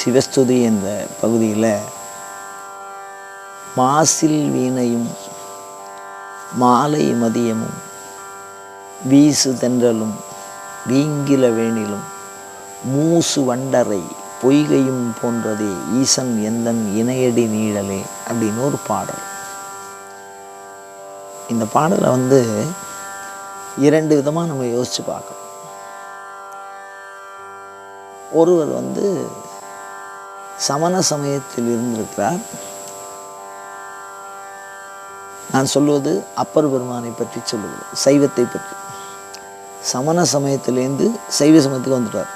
சிவஸ்துதி என்ற பகுதியில் மாசில் வீணையும் மாலை மதியமும் வீசு தென்றலும் வீங்கில வேணிலும் மூசு வண்டரை பொய்கையும் போன்றதே ஈசன் எந்தன் இணையடி நீழலே அப்படின்னு ஒரு பாடல். இந்த பாடலை இரண்டு விதமாக நம்ம யோசித்து பார்க்கணும். ஒருவர் சமண சமயத்தில் இருந்திருக்கிறார். நான் சொல்வது அப்பர் பெருமானை பற்றி சொல்லுவது, சைவத்தை பற்றி. சமண சமயத்திலேருந்து சைவ சமயத்துக்கு வந்துட்டார்.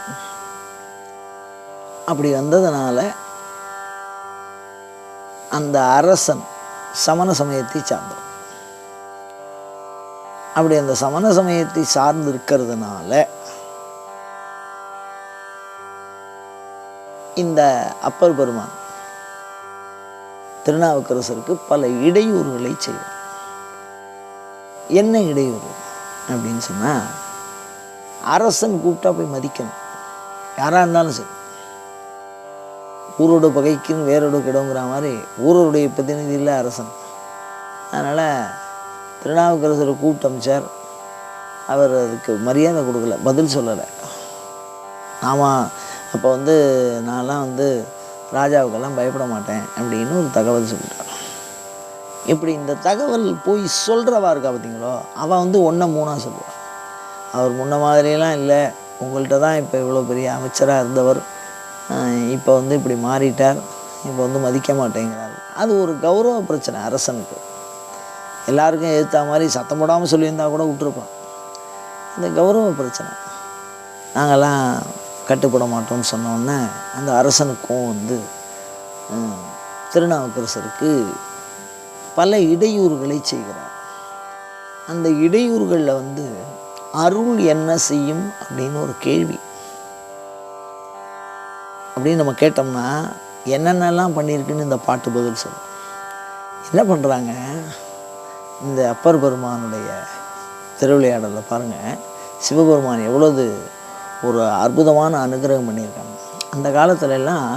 அப்படி வந்ததுனால அந்த அரசன் சமண சமயத்தை சார்ந்தவர். அப்படி அந்த சமண சமயத்தை சார்ந்து இருக்கிறதுனால இந்த அப்பர் பெருமான் திருநாவுக்கரசருக்கு பல இடையூறுகளை செய்வார். என்ன இடையூறு அப்படின்னு சொன்னால், அரசன் கூப்பிட்டா போய் மதிக்கணும். யாராக இருந்தாலும் சரி, ஊரோட பகைக்குன்னு வேரோட கிடங்கிற மாதிரி ஊரோடைய பிரதிநிதி இல்லை அரசன். அதனால் திருநாவுக்கரசரை கூப்பிட்டு அமைச்சார். அவர் அதுக்கு மரியாதை கொடுக்கல, பதில் சொல்லலை. ஆமாம், அப்போ நான்லாம் ராஜாவுக்கெல்லாம் பயப்பட மாட்டேன் அப்படின்னு ஒரு தகவல் சொல்லிட்டார். இப்படி இந்த தகவல் போய் சொல்கிறவா இருக்கா பார்த்தீங்களோ, அவள் ஒன்றை மூணாக சொல்லுவாள். அவர் முன்ன மாதிரியெல்லாம் இல்லை, உங்கள்கிட்ட தான் இப்போ இவ்வளோ பெரிய அமைச்சராக இருந்தவர், இப்போ இப்படி மாறிட்டார், இப்போ மதிக்க மாட்டேங்கிறார். அது ஒரு கௌரவ பிரச்சனை அரசனுக்கு. எல்லாருக்கும் எதிர்த்தா மாதிரி சத்தம் போடாமல் சொல்லியிருந்தால் கூட விட்டுருப்பான். இந்த கௌரவ பிரச்சனை. நாங்கள்லாம் கட்டுப்பட மாட்டோம்னு சொன்னோன்னே அந்த அரசனுக்கும் திருநாவுக்கரசருக்கு பல இடையூறுகளை செய்கிறார். அந்த இடையூறுகளில் அருள் என்ன செய்யும் அப்படின்னு ஒரு கேள்வி. அப்படின்னு நம்ம கேட்டோம்னா என்னென்னலாம் பண்ணியிருக்குன்னு இந்த பாட்டு பதில் சொல்லும். என்ன பண்ணுறாங்க, இந்த அப்பர் பெருமானுடைய திருவிளையாடலில் பாருங்கள், சிவபெருமான் எவ்வளவு ஒரு அற்புதமான அனுகிரகம் பண்ணியிருக்காங்க. அந்த காலத்துலலாம்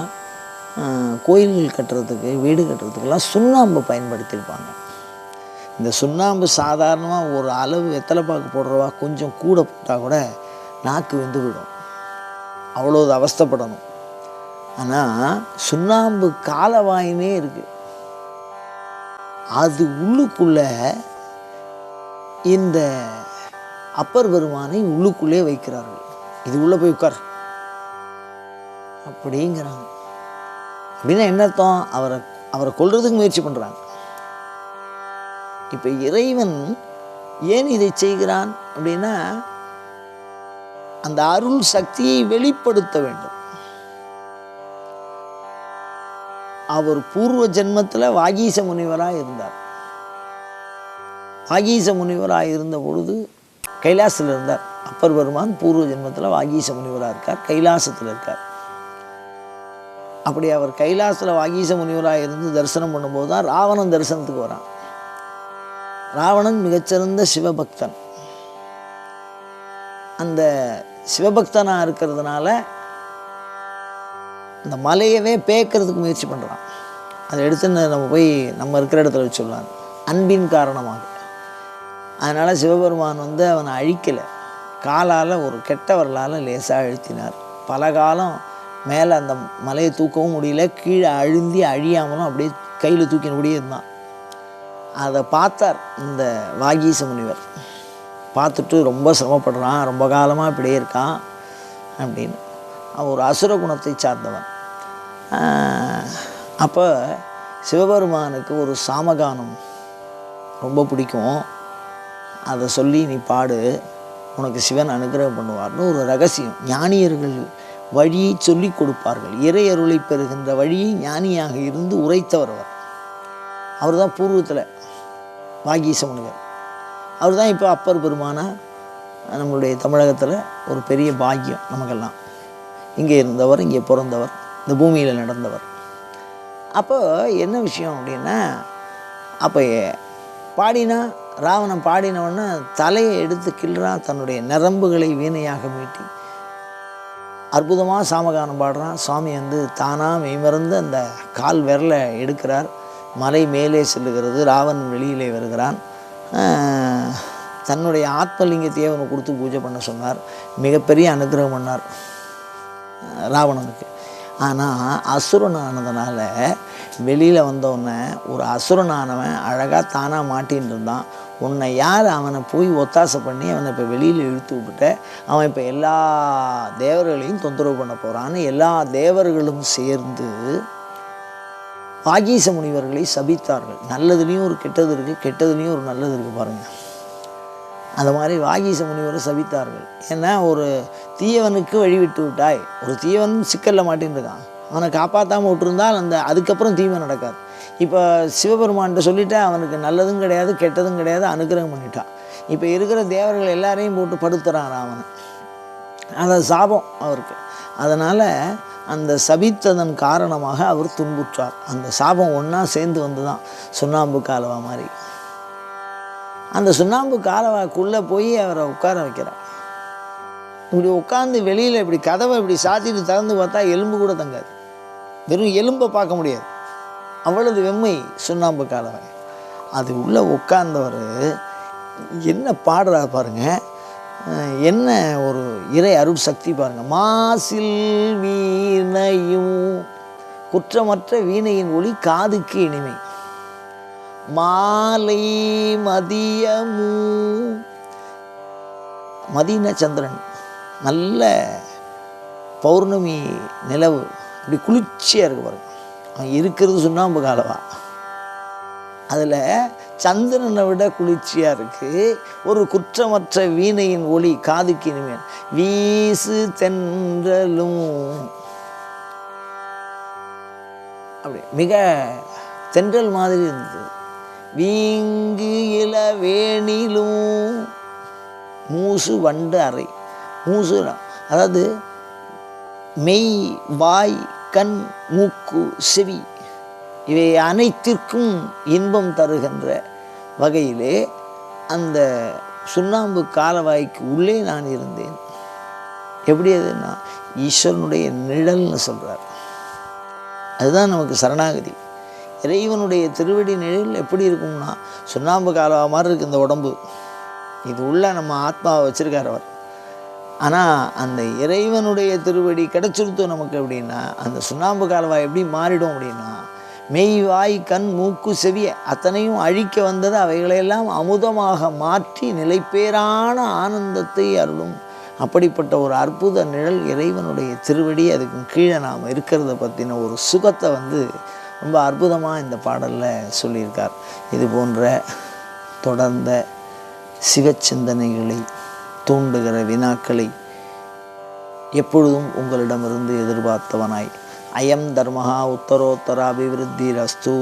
கோயில்கள் கட்டுறதுக்கு, வீடு கட்டுறதுக்கெல்லாம் சுண்ணாம்பு பயன்படுத்தியிருப்பாங்க. இந்த சுண்ணாம்பு சாதாரணமாக ஒரு அளவு வெத்தலைப்பாக்கு போடுறவா கொஞ்சம் கூட போட்டால் கூட நாக்கு வெந்து விடும், அவ்வளோது அவஸ்தைப்படணும். ஆனால் சுண்ணாம்பு காலவாயினே இருக்குது, அது உள்ளுக்குள்ள இந்த அப்பர் பெருமானை உள்ளுக்குள்ளே வைக்கிறார்கள். இது உள்ளே போய் உட்கார் அப்படிங்கிறாங்க. அப்படின்னா என்ன அர்த்தம்? அவரை கொல்றதுக்கு முயற்சி பண்ணுறாங்க. இப்போ இறைவன் ஏன் இதை செய்கிறான் அப்படின்னா, அந்த அருள் சக்தியை வெளிப்படுத்த வேண்டும். அவர் பூர்வ ஜென்மத்தில் வாகீச முனிவராக இருந்தார். வாகீச முனிவராக இருந்த பொழுது கைலாசத்தில் இருந்தார். அப்பர் பெருமான் பூர்வ ஜென்மத்தில் வாகீச முனிவராக இருக்கார், கைலாசத்தில் இருக்கார். அப்படி அவர் கைலாசத்தில் வாகீச முனிவராக இருந்து தரிசனம் பண்ணும்போது தான் ராவணன் தரிசனத்துக்கு வரான். ராவணன் மிகச்சிறந்த சிவபக்தன். அந்த சிவபக்தனாக இருக்கிறதுனால இந்த மலையவே பேக்கிறதுக்கு முயற்சி பண்ணுறான். அதை எடுத்து நம்ம போய் நம்ம இருக்கிற இடத்துல வச்சு சொல்லலாம், அன்பின் காரணமாக. அதனால் சிவபெருமான் அவனை அழிக்கலை, காலால் ஒரு கெட்டவர்களால் லேசாக அழுத்தினார். பல காலம் மேலே அந்த மலையை தூக்கவும் முடியல, கீழே அழுந்தி அழியாமலும் அப்படியே கையில் தூக்கினபடியே இருந்தான். அதை பார்த்தார் இந்த வாகீச முனிவர். பார்த்துட்டு ரொம்ப சிரமப்படுறான், ரொம்ப காலமாக இப்படியே இருக்கான் அப்படின்னு. அவன் ஒரு அசுர குணத்தை சார்ந்தவன். அப்போ சிவபெருமானுக்கு ஒரு சாமகானம் ரொம்ப பிடிக்கும். அதை சொல்லி நீ பாடு, உனக்கு சிவன் அனுகிரகம் பண்ணுவார்னு ஒரு ரகசியம். ஞானியர்கள் வழியை சொல்லி கொடுப்பார்கள். இறை அருளை பெறுகின்ற வழியை ஞானியாக இருந்து உரைத்தவர் அவர். அவர் தான் பூர்வத்தில் வாகீச முனிவர். அவர் தான் இப்போ அப்பர் பெருமானா நம்மளுடைய தமிழகத்தில் ஒரு பெரிய பாக்கியம் நமக்கெல்லாம். இங்கே இருந்தவர், இங்கே பிறந்தவர், இந்த பூமியில் நடந்தவர். அப்போ என்ன விஷயம் அப்படின்னா, அப்போ பாடினா ராவணன் பாடினவொன்னே தலையை எடுத்து கிள்றான், தன்னுடைய நரம்புகளை வீணையாக மீட்டி அற்புதமாக சாமகானம் பாடுறான். சுவாமி வந்து தானாக மெய்மறந்து அந்த கால் விரலை எடுக்கிறார். மலை மேலே செல்லுகிறது. ராவணன் வெளியிலே வருகிறான். தன்னுடைய ஆத்மலிங்கத்தையே அவனுக்கு கொடுத்து பூஜை பண்ண சொன்னார். மிகப்பெரிய அனுகிரகம் பண்ணார் ராவணனுக்கு. ஆனால் அசுரனானதுனால வெளியில் வந்தவொடனே ஒரு அசுரனானவன் அழகாக தானாக மாட்டின்னு இருந்தான். உன்னை யார் அவனை போய் ஒத்தாசை பண்ணி அவனை இப்போ வெளியில் இழுத்து விட்டுட்ட, அவன் இப்போ எல்லா தேவர்களையும் தொந்தரவு பண்ண போகிறான்னு எல்லா தேவர்களும் சேர்ந்து வாகீச முனிவர்களை சபித்தார்கள். நல்லதுலேயும் ஒரு கெட்டது இருக்குது, கெட்டதுலேயும் ஒரு நல்லது இருக்குது பாருங்கள். அந்த மாதிரி வாகீச முனிவரை சபித்தார்கள். ஏன்னா ஒரு தீயவனுக்கு வழிவிட்டு விட்டாய், ஒரு தீயவன் சிக்கலில் மாட்டின்னு இருக்கான், அவனை காப்பாற்றாமல் விட்டுருந்தால் அதுக்கப்புறம் தீமை நடக்காது. இப்போ சிவபெருமான்கிட்ட சொல்லிவிட்டு அவனுக்கு நல்லதும் கிடையாது கெட்டதும் கிடையாது, அனுகிரகம் பண்ணிட்டான். இப்போ இருக்கிற தேவர்கள் எல்லாரையும் போட்டு படுத்துறான் அவனை. அது சாபம் அவருக்கு. அதனால் அந்த சபித்ததன் காரணமாக அவர் துன்புற்றார். அந்த சாபம் ஒன்றா சேர்ந்து வந்து தான் சுண்ணாம்பு காலவா மாதிரி. அந்த சுண்ணாம்பு காலவாக்குள்ளே போய் அவரை உட்கார வைக்கிறார். இப்படி உட்காந்து வெளியில் இப்படி கதவை இப்படி சாத்திட்டு திறந்து பார்த்தா எலும்பு கூட தங்காது. வெறும் எலும்பை பார்க்க முடியாது, அவ்வளவு வெம்மை சுண்ணாம்பு காலவை. அது உள்ளே உட்கார்ந்தவர் என்ன பாடுறார் பாருங்க, என்ன ஒரு இறை அருள் சக்தி பாருங்க. மாசில் வீணையும் குற்றமற்ற வீணையின் ஒளி காதுக்கு இனிமை, மாலை மதியமும், மதின சந்திரன், நல்ல பௌர்ணமி நிலவு, இப்படி குளிர்ச்சியாக இருக்கு பாருங்க. அவன் இருக்கிறது சுண்ணாம்பு காலவா, அதில் சந்திரனை விட குளிர்ச்சியாக இருக்குது. ஒரு குற்றமற்ற வீணையின் ஒளி காதுக்கு இனிமேல், வீசு தென்றலும், அப்படி மிக தென்றல் மாதிரி இருந்தது. வீங்கு இளவேணிலும், மூசு வண்டு அறை, மூசு அதாவது மெய் வாய் கண் மூக்கு செவி இவை அனைத்திற்கும் இன்பம் தருகின்ற வகையிலே அந்த சுண்ணாம்பு காலவாய்க்கு உள்ளே நான் இருந்தேன். எப்படி அதுன்னா ஈஸ்வரனுடைய நிழல்னு சொல்கிறார். அதுதான் நமக்கு சரணாகதி. இறைவனுடைய திருவடி நிழல் எப்படி இருக்கும்னா சுண்ணாம்பு காலவா மாதிரி இருக்குது இந்த உடம்பு. இது உள்ள நம்ம ஆத்மாவை வச்சுருக்கார் அவர். ஆனால் அந்த இறைவனுடைய திருவடி கிடச்சிருத்தோ நமக்கு அப்படின்னா அந்த சுண்ணாம்பு காலவாய் எப்படி மாறிடும் அப்படின்னா, மெய் வாய் கண் மூக்கு செவிய அத்தனையும் அழிக்க வந்தது அவைகளையெல்லாம் அமுதமாக மாற்றி நிலைப்பேறான ஆனந்தத்தை அருளும். அப்படிப்பட்ட ஒரு அற்புத நிழல் இறைவனுடைய திருவடி. அதுக்கு கீழே நாம் இருக்கிறத பற்றின ஒரு சுகத்தை ரொம்ப அற்புதமாக இந்த பாடலில் சொல்லியிருக்கார். இது போன்ற தொடர்ந்த சிவச்சிந்தனைகளை தூண்டுகிற வினாக்களை எப்பொழுதும் உங்களிடமிருந்து எதிர்பார்த்தவனாய், அயம் தர்மஹா உத்தரோத்தர அபிவிருத்தி ரஸ்து.